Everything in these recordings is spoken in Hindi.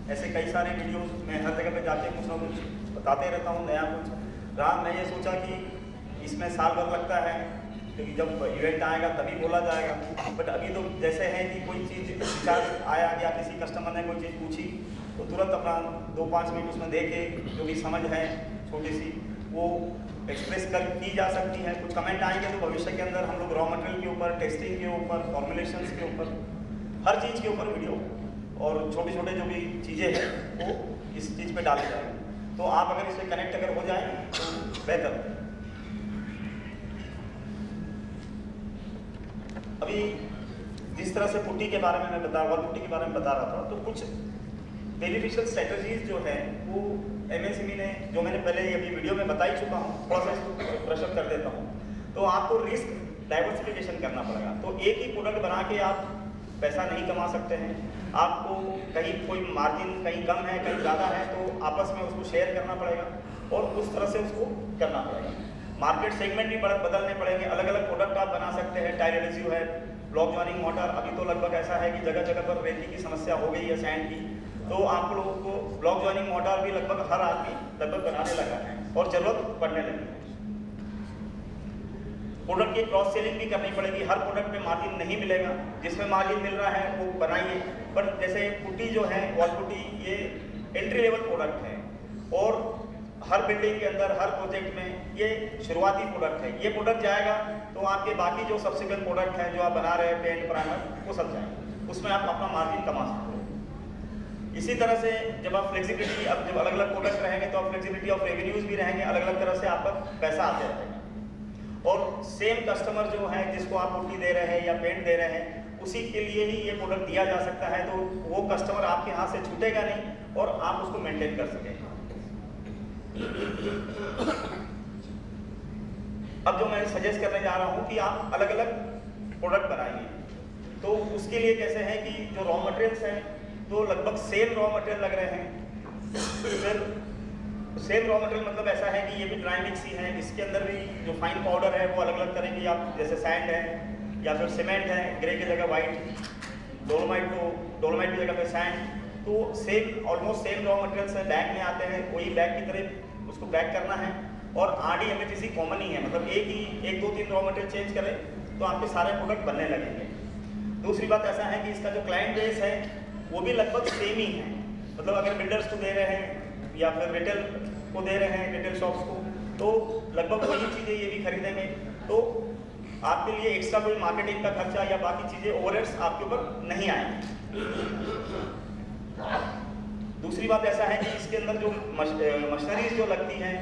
ऐसे कई सारे वीडियोस मैं हर जगह पे जाके कुछ ना कुछ बताते रहता हूँ, नया कुछ रहा। मैं ये सोचा कि इसमें साल भर लगता है, क्योंकि जब इवेंट आएगा तभी बोला जाएगा। बट अभी तो जैसे है कि कोई चीज़ विचार आया या किसी कस्टमर ने कोई चीज़ पूछी तो तुरंत अपना 2-5 मिनट उसमें दे के जो भी समझ है छोटी सी वो एक्सप्रेस कर की जा सकती है। कुछ कमेंट आएंगे तो भविष्य के अंदर हम लोग रॉ मटेरियल के ऊपर, टेस्टिंग के ऊपर, फॉर्मुलेशंस के ऊपर, हर चीज़ के ऊपर वीडियो और छोटे छोटे जो भी चीज़ें हैं वो इस चीज़ पे डाले जाएंगे। तो आप अगर इससे कनेक्ट अगर हो जाए तो बेहतर है। अभी जिस तरह से पुट्टी के बारे में मैं वॉल पुट्टी के बारे में बता रहा था, तो कुछ बेनिफिशियल स्ट्रेटजीज जो है वो एमएसएमई ने, जो मैंने पहले अभी वीडियो में बता ही चुका हूँ, थोड़ा सा इसको ब्रश अप कर देता हूँ। तो आपको रिस्क डाइवर्सिफिकेशन करना पड़ेगा। तो एक ही प्रोडक्ट बना के आप पैसा नहीं कमा सकते हैं। आपको कहीं कोई मार्जिन कहीं कम है कहीं ज़्यादा है तो आपस में उसको शेयर करना पड़ेगा और उस तरह से उसको करना पड़ेगा। मार्केट सेगमेंट भी बदलने पड़ेंगे। अलग अलग प्रोडक्ट आप बना सकते हैं। टायर एडहेसिव है, ब्लॉक जॉइनिंग मोटर, अभी तो लगभग ऐसा है कि जगह जगह पर रेती की समस्या हो गई है, सैंड की, तो आप लोगों को ब्लॉक जॉइनिंग मोटर भी लगभग हर आदमी लगभग बनाने लगा है और जरूरत पड़ने लगी है। प्रोडक्ट की क्रॉस सेलिंग भी करनी पड़ेगी। हर प्रोडक्ट में मार्जिन नहीं मिलेगा, जिसमें मार्जिन मिल रहा है वो बनाइए। पर जैसे पुट्टी जो है, वॉल पुट्टी, ये एंट्री लेवल प्रोडक्ट है और हर बिल्डिंग के अंदर, हर प्रोजेक्ट में ये शुरुआती प्रोडक्ट है। ये प्रोडक्ट जाएगा तो आपके बाकी जो सब्सिक्वेंट प्रोडक्ट हैं जो आप बना रहे हैं, पेंट, प्राइमर, वो सब जाएंगे, उसमें आप अपना मार्जिन कमा सकते हो। इसी तरह से जब आप फ्लेक्सिबिलिटी, अब जब अलग अलग प्रोडक्ट रहेंगे तो आप फ्लेक्सिबिलिटी ऑफ रेवेन्यूज भी रहेंगे, अलग अलग तरह से आपका पैसा आते रहेगा। और सेम कस्टमर जो है जिसको आप पुट्टी दे रहे हैं या पेंट दे रहे हैं, उसी के लिए ही ये प्रोडक्ट दिया जा सकता है। तो वो कस्टमर आपके हाथ से छूटेगा नहीं और आप उसको मेंटेन कर सकेंगे। अब जो मैं सजेस्ट करने जा रहा हूँ कि आप अलग अलग प्रोडक्ट बनाइए। तो उसके लिए कैसे है कि जो रॉ मटेरियल्स हैं तो लगभग सेम रॉ मटेरियल लग रहे हैं। फिर सेम रॉ मटेरियल मतलब ऐसा है कि ये भी ड्राई मिक्स ही है। इसके अंदर भी जो फाइन पाउडर है वो अलग अलग तरह की, आप जैसे सैंड है या फिर सीमेंट है, ग्रे की जगह वाइट, डोलोमाइट की जगह पे सैंड, तो same almost same raw materials है, बैग में आते हैं, वही बैग की तरह उसको पैक करना है। और आरडी एमएफसी कॉमन ही है, मतलब एक दो तीन रॉ मटेरियल चेंज करें तो आपके सारे प्रोडक्ट बनने लगेंगे। दूसरी बात ऐसा है कि इसका जो क्लाइंट बेस है वो भी लगभग सेम ही है। मतलब अगर बिल्डर्स को दे रहे हैं या फिर रिटेल को दे रहे हैं, रिटेल शॉप्स को, तो लगभग वही चीज़ें ये भी खरीदेंगे। तो आपके लिए एक्स्ट्रा कोई मार्केटिंग का खर्चा या बाकी चीज़ें, ओवरहेड्स आपके ऊपर नहीं आएंगे। दूसरी बात ऐसा है कि इसके अंदर जो मशीनरीज जो लगती हैं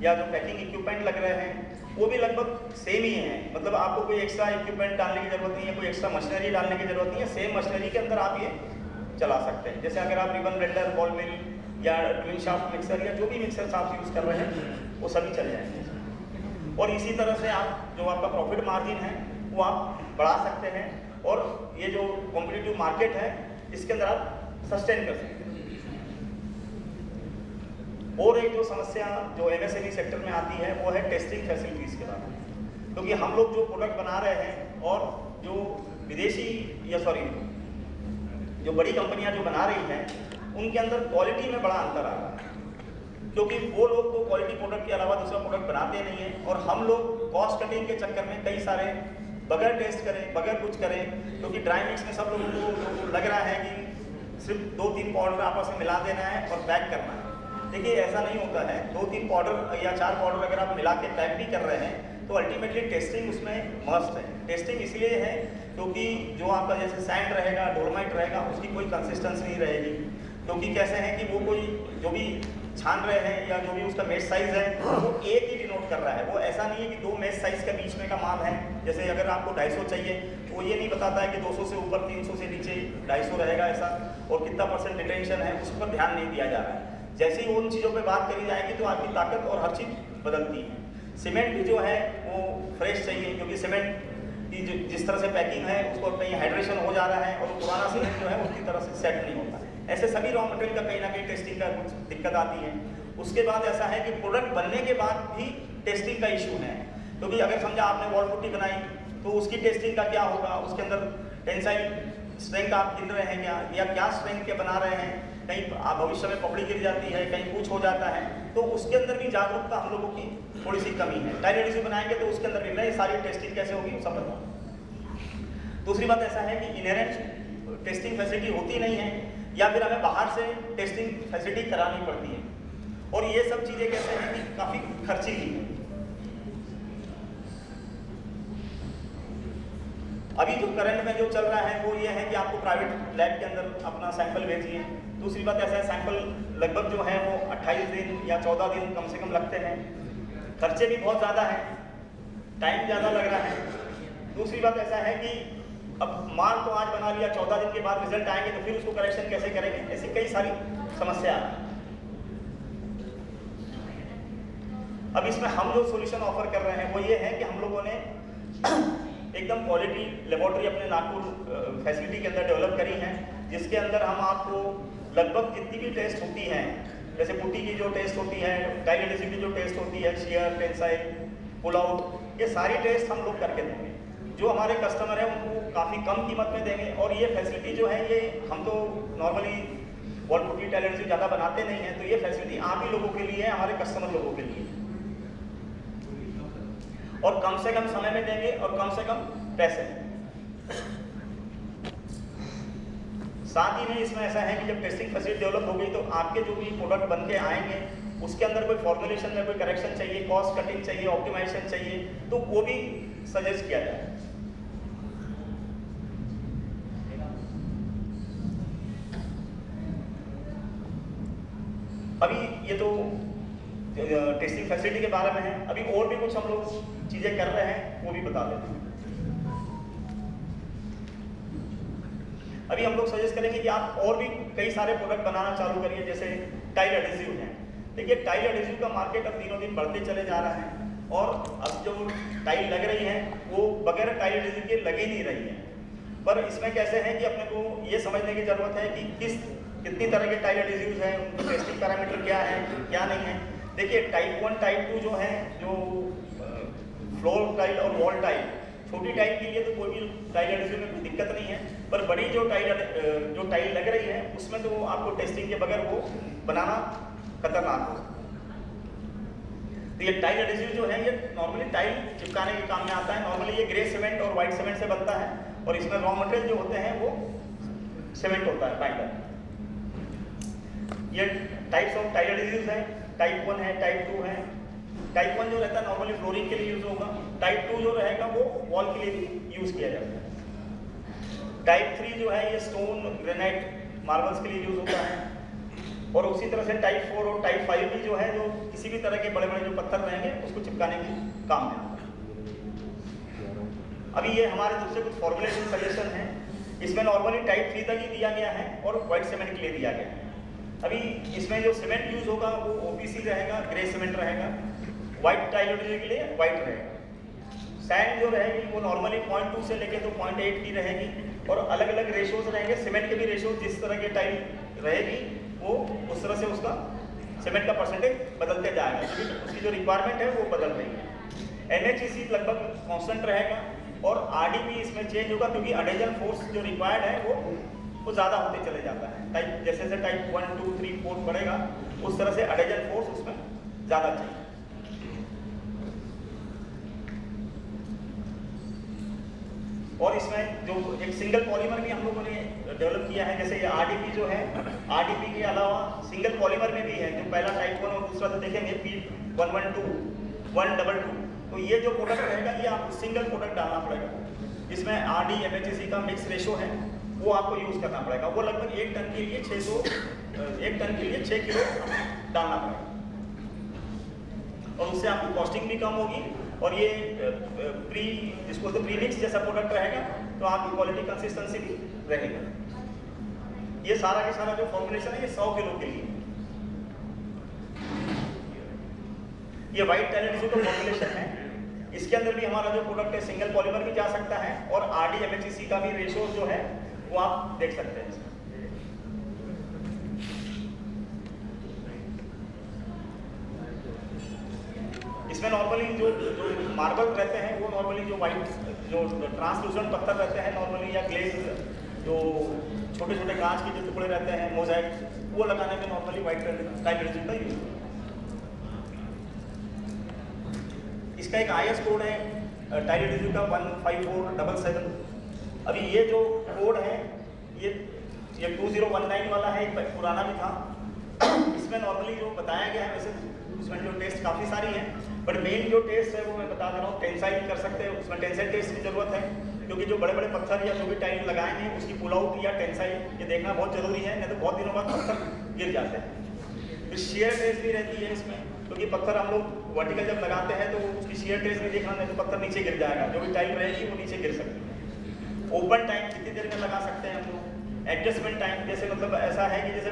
या जो पैकिंग इक्विपमेंट लग रहे हैं वो भी लगभग सेम ही हैं। मतलब आपको कोई एक्स्ट्रा इक्विपमेंट डालने की जरूरत नहीं है, कोई एक्स्ट्रा मशीनरी डालने की जरूरत नहीं है। सेम मशीनरी के अंदर आप ये चला सकते हैं। जैसे अगर आप रिबन ब्लेंडर, बॉल मिल या ट्विन शाफ्ट मिक्सर या जो भी मिक्सर आप यूज़ कर रहे हैं वो सभी चल जाएंगे। और इसी तरह से आप जो आपका प्रॉफिट मार्जिन है वो आप बढ़ा सकते हैं और ये जो कॉम्पिटिटिव मार्केट है इसके अंदर आप सस्टेन कर सकते हैं। और एक जो समस्या जो एमएसएमई सेक्टर में आती है वो है टेस्टिंग फैसिलिटीज़ के बारे में। क्योंकि हम लोग जो प्रोडक्ट बना रहे हैं और जो विदेशी या जो बड़ी कंपनियां जो बना रही हैं उनके अंदर क्वालिटी में बड़ा अंतर आ रहा है। क्योंकि वो लोग तो क्वालिटी प्रोडक्ट के अलावा दूसरा प्रोडक्ट बनाते नहीं हैं और हम लोग कॉस्ट कटिंग के चक्कर में कई सारे बगैर टेस्ट करें, बगैर कुछ करें, क्योंकि ड्राई मिक्स में सब लोगों को लग रहा है कि सिर्फ 2-3 पाउडर आपस में मिला देना है और पैक करना है। देखिए ऐसा नहीं होता है। 2-3 पाउडर या 4 पाउडर अगर आप मिला के पैक भी कर रहे हैं तो अल्टीमेटली टेस्टिंग उसमें मस्ट है। टेस्टिंग इसलिए है क्योंकि जो आपका जैसे सैंड रहेगा, डोलोमाइट रहेगा, उसकी कोई कंसिस्टेंसी नहीं रहेगी। क्योंकि कैसे है कि वो कोई जो भी छान रहे हैं या जो भी उसका मेश साइज है वो एक ही डिनोट कर रहा है। वो ऐसा नहीं है कि 2 मेश साइज के बीच में का माप है। जैसे अगर आपको 250 चाहिए वो ये नहीं बताता है कि 200 से ऊपर, 300 से नीचे 250 रहेगा ऐसा, और कितना % डिटेंशन है उस पर ध्यान नहीं दिया जा रहा है। जैसे ही उन चीज़ों पे बात करी जाएगी तो आपकी ताकत और हर चीज़ बदलती है। सीमेंट भी जो है वो फ्रेश चाहिए, क्योंकि सीमेंट की जो जिस तरह से पैकिंग है उसको कहीं हाइड्रेशन हो जा रहा है और पुराना सीमेंट जो है उसकी तरह से सेट नहीं होता। ऐसे सभी रॉ मटेरियल का कहीं ना कहीं टेस्टिंग का कुछ दिक्कत आती है। उसके बाद ऐसा है कि प्रोडक्ट बनने के बाद भी टेस्टिंग का इशू है। क्योंकि अगर समझा आपने वॉल पुट्टी बनाई तो उसकी टेस्टिंग का क्या होगा, उसके अंदर टेंसाइल स्ट्रेंथ आप गिन रहे हैं क्या, या क्या स्ट्रेंथ के बना रहे हैं, कहीं भविष्य में पपड़ी गिर जाती है, कहीं कुछ हो जाता है, तो उसके अंदर भी जागरूकता हम लोगों की थोड़ी सी कमी है। टाइल एडहेसिव बनाएंगे तो उसके अंदर भी नहीं, सारी टेस्टिंग कैसे होगी वो सब बताऊँ। दूसरी बात ऐसा है कि इनहेरेंट टेस्टिंग फैसिलिटी होती नहीं है, या फिर हमें बाहर से टेस्टिंग फैसिलिटी करानी पड़ती है, और ये सब चीज़ें कैसे हैं कि काफ़ी खर्चीली है। अभी जो करंट में जो चल रहा है वो ये है कि आपको प्राइवेट लैब के अंदर अपना सैंपल भेजिए। दूसरी बात ऐसा है, सैंपल लगभग जो है वो 28 दिन या 14 दिन कम से कम लगते हैं, खर्चे भी बहुत ज़्यादा हैं, टाइम ज़्यादा लग रहा है। दूसरी बात ऐसा है कि अब माल तो आज बना लिया, 14 दिन के बाद रिजल्ट आएंगे तो फिर उसको करेक्शन कैसे करेंगे, ऐसी कई सारी समस्या है। अब इसमें हम जो सॉल्यूशन ऑफर कर रहे हैं वो ये है कि हम लोगों ने एकदम क्वालिटी लेबोरेटरी अपने नागपुर फैसिलिटी के अंदर डेवलप करी है, जिसके अंदर हम आपको लगभग जितनी भी टेस्ट होती हैं, जैसे पुट्टी की जो टेस्ट होती है, टाइल एडहेसिव की जो टेस्ट होती है, शेयर, टेंसाइल, पुल आउट, ये सारी टेस्ट हम लोग करके देंगे। जो हमारे कस्टमर है उनको काफ़ी कम कीमत में देंगे, और ये फैसिलिटी जो है ये हम तो normally wall putty tile adhesive ज़्यादा बनाते नहीं हैं, तो ये फैसिलिटी आप ही लोगों के लिए है, हमारे कस्टमर लोगों के लिए, और कम से कम समय में देंगे और कम से कम पैसे। साथ ही में इसमें ऐसा है कि जब टेस्टिंग फैसिलिटी डेवलप हो गई तो आपके जो भी प्रोडक्ट बन के आएंगे उसके अंदर कोई फॉर्मुलेशन में कोई करेक्शन चाहिए, कॉस्ट कटिंग चाहिए, ऑप्टिमाइजेशन चाहिए, तो वो भी सजेस्ट किया जाए। अभी ये तो टेस्टिंग फैसिलिटी के बारे में है, अभी और भी कुछ हम लोग चीजें कर रहे हैं वो भी बता देते हैं। अभी हम लोग सजेस्ट करेंगे कि आप और भी कई सारे प्रोडक्ट बनाना चालू करिए, जैसे टाइल एडहेसिव है। देखिए टाइल एडहेसिव का मार्केट अब दिनों दिन बढ़ते चले जा रहा है, और अब जो टाइल लग रही है वो बगैर टाइल एडहेसिव के लग ही नहीं रही है। पर इसमें कैसे है कि अपने को ये समझने की जरूरत है कि कितनी तरह के टाइल एडहेसिव्स हैं, उनके टेस्टिंग पैरामीटर क्या है, क्या नहीं है। देखिए टाइप 1 टाइप 2 जो है, जो फ्लोर टाइल और वॉल टाइल, छोटी टाइल के लिए तो कोई भी टाइल एडहेसिव में कोई दिक्कत नहीं है, पर बड़ी जो टाइल लग रही है उसमें तो आपको टेस्टिंग के बगैर वो बनाना खतरनाक हो। तो ये टाइल एडहेसिव जो है ये नॉर्मली टाइल चिपकाने के काम में आता है। नॉर्मली ये ग्रे सीमेंट और व्हाइट सीमेंट से बनता है, और इसमें रॉ मटेरियल जो होते हैं वो सीमेंट होता है, बाइंडर। ये टाइप्स ऑफ टाइल एडहेसिव्स हैं, टाइप 1 है, टाइप 2 है। टाइप 1 जो रहता है नॉर्मली फ्लोरिंग के लिए यूज होगा, टाइप 2 जो रहेगा वो वॉल के लिए भी यूज किया जाता है। टाइप 3 जो है ये स्टोन, ग्रेनाइट, मार्बल्स के लिए यूज होता है, और उसी तरह से टाइप 4 और टाइप 5 भी जो है जो किसी भी तरह के बड़े बड़े जो पत्थर रहेंगे उसको चिपकाने के काम में आता है। अभी ये हमारे तरफ से कुछ फॉर्मुलेशन सजेशन है, इसमें नॉर्मली टाइप 3 तक ही दिया गया है और व्हाइट सीमेंट के लिए दिया गया है। अभी इसमें जो सीमेंट यूज होगा वो ओपीसी रहेगा, ग्रे सीमेंट रहेगा, व्हाइट टाइल एडहेसिव के लिए व्हाइट रहेगा। सैंड जो रहेगी वो नॉर्मली 0.2 से लेके तो 0.8 की रहेगी, और अलग अलग रेशोज रहेंगे। सीमेंट के भी रेशो जिस तरह की टाइल रहेगी वो उस तरह से उसका सीमेंट का परसेंटेज बदलते जाएगा, उसकी जो रिक्वायरमेंट है वो बदल रही है। NHEC लगभग कांस्टेंट रहेगा, और RDP इसमें चेंज होगा क्योंकि अडेजन फोर्स जो रिक्वायर्ड है वो ज़्यादा होते चले जाता है। टाइप जैसे जैसे टाइप 1, 2, 3, 4 बढ़ेगा उस तरह से अडेजन फोर्स उसमें ज़्यादा चाहिए। और इसमें जो एक सिंगल पॉलीमर भी हम लोगों ने डेवलप किया है, जैसे ये RDP जो है, RDP के अलावा सिंगल पॉलीमर में भी है, जो पहला टाइप 1 और दूसरा तो देखेंगे P112, 122। तो ये जो प्रोडक्ट रहेगा ये आपको सिंगल प्रोडक्ट डालना पड़ेगा, जिसमें RD MHEC का मिक्स रेशो है वो आपको यूज करना पड़ेगा। वो लगभग 1 टन के लिए 6 किलो डालना पड़ेगा, और उससे आपकी कॉस्टिंग भी कम होगी, और ये जिसको तो प्रीमिक्स जैसा प्रोडक्ट रहेगा तो आपकी क्वालिटी कंसिस्टेंसी भी रहेगा। ये सारा के सारा जो फॉर्मुलेशन है ये 100 किलो के लिए। ये व्हाइट टाइल एडहेसिव का फॉर्मुलेशन है, इसके अंदर भी हमारा जो प्रोडक्ट है सिंगल पॉलीमर भी जा सकता है, और RD MHEC का भी रेशो जो है वो आप देख सकते हैं। इसमें नॉर्मली जो मार्बल रहते हैं वो नॉर्मली जो वाइट जो ट्रांसलूसेंट पत्थर रहते हैं नॉर्मली, या ग्लेज जो छोटे छोटे कांच के जो टुकड़े रहते हैं मोज़ाइक, वो लगाने में नॉर्मली वाइट टाइल एडहेसिव का यूज होता है। इसका एक IS कोड है टाइल एडहेसिव का 15477। अभी ये जो कोड है ये 2019 वाला है, एक पुराना भी था। इसमें नॉर्मली जो बताया गया है, वैसे उसमें जो टेस्ट काफ़ी सारी हैं, बट मेन जो टेस्ट है वो मैं बता दे रहा हूँ। टेंसाइल कर सकते हैं, उसमें टेंसाइल टेस्ट की जरूरत है, क्योंकि जो बड़े बड़े पत्थर या जो भी टाइल लगाएंगे उसकी पुल आउट या टेंसाइल ये देखना बहुत जरूरी है, नहीं तो बहुत दिनों बाद पत्थर गिर जाते हैं। फिर शेयर टेस्ट भी रहती है इसमें, क्योंकि पत्थर हम लोग वर्टिकल जब लगाते हैं तो उसकी शेयर टेस्ट भी देखना, नहीं तो पत्थर नीचे गिर जाएगा, जो भी टाइल रहेगी वो नीचे गिर सकती है। ओपन टाइम कितनी देर में लगा सकते हैं हम लोग। एडजस्टमेंट टाइम, जैसे मतलब ऐसा है कि जैसे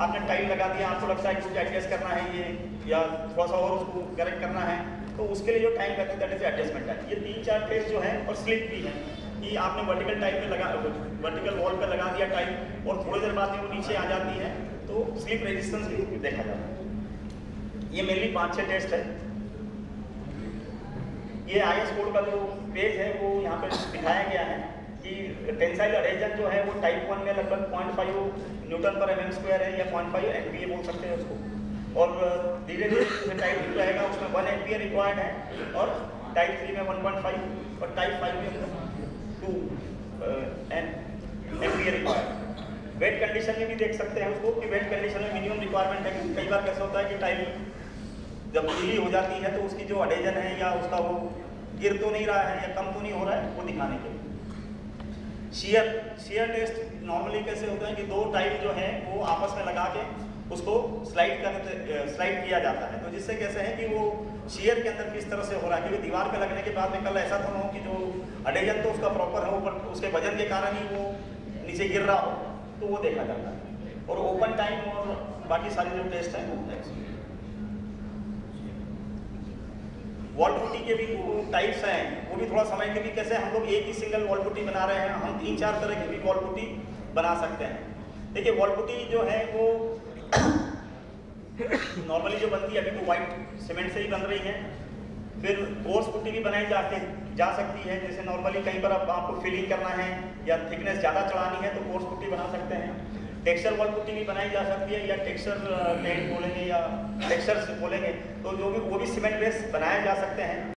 आपने टाइल लगा दिया, आपको लगता है कि कुछ एडजस्ट करना है ये, या थोड़ा सा और उसको करेक्ट करना है, तो उसके लिए जो टाइम लगता है दैट इज एडजस्टमेंट टाइम। ये 3-4 टेस्ट जो है, और स्लिप भी है कि आपने वर्टिकल टाइप पे लगा, वर्टिकल वॉल पे लगा दिया टाइल और थोड़ी देर बाद में वो नीचे आ जाती है, तो स्लिप रेजिस्टेंस भी देखा जाता है। ये मेनली 5-6 टेस्ट है। ये IS कोड का जो पेज है वो यहाँ पे दिखाया गया है कि टेंसाइल अडेजन जो है वो टाइप 1 में लगभग 0.5 न्यूटन पर mm² है, या 0.5 MPa बोल सकते हैं उसको। और धीरे धीरे जैसे टाइप 2 रहेगा उसमें 1 MPa रिक्वायर्ड है, और टाइप 3 में 1.5, और टाइप 5 में 2 MPa रिक्वायर्ड। वेट कंडीशन में भी देख सकते हैं उसको कि वेट कंडीशन में मिनिमम रिक्वायरमेंट है। कई बार कैसा होता है कि टाइल जब गीली हो जाती है तो उसकी जो अडेजन है या उसका वो गिर तो नहीं रहा है या कम तो नहीं हो रहा है, वो दिखाने के लिए। शेयर टेस्ट नॉर्मली कैसे होता है कि दो टाइल जो है वो आपस में लगा के उसको स्लाइड किया जाता है, तो जिससे कैसे है कि वो शेयर के अंदर किस तरह से हो रहा है, क्योंकि दीवार पे लगने के बाद में कल ऐसा तो ना हो कि जो अडेजन तो उसका प्रॉपर है, ऊपर उसके वजन के कारण ही वो नीचे गिर रहा हो, तो वो देखा जाता है। और ओपन टाइम और बाकी सारी जो टेस्ट है वो होता है। वॉल पुट्टी के भी टाइप्स हैं, वो भी थोड़ा समय के भी कैसे हम लोग एक ही सिंगल वॉल पुट्टी बना रहे हैं, हम 3-4 तरह की भी वॉल पुट्टी बना सकते हैं। देखिए वॉल पुट्टी जो है वो नॉर्मली जो बनती है अभी तो वाइट सीमेंट से ही बन रही है। फिर कोर्स पुट्टी भी बनाई जा सकती है, जैसे नॉर्मली कहीं पर अब आपको फिलिंग करना है या थिकनेस ज़्यादा चढ़ानी है तो कोर्स पुट्टी बना सकते हैं। टेक्सचर वॉल पुट्टी भी बनाई जा सकती है, या टेक्सचर पेंट बोलेंगे या टेक्सचर बोलेंगे, तो जो भी वो भी सीमेंट बेस बनाए जा सकते हैं।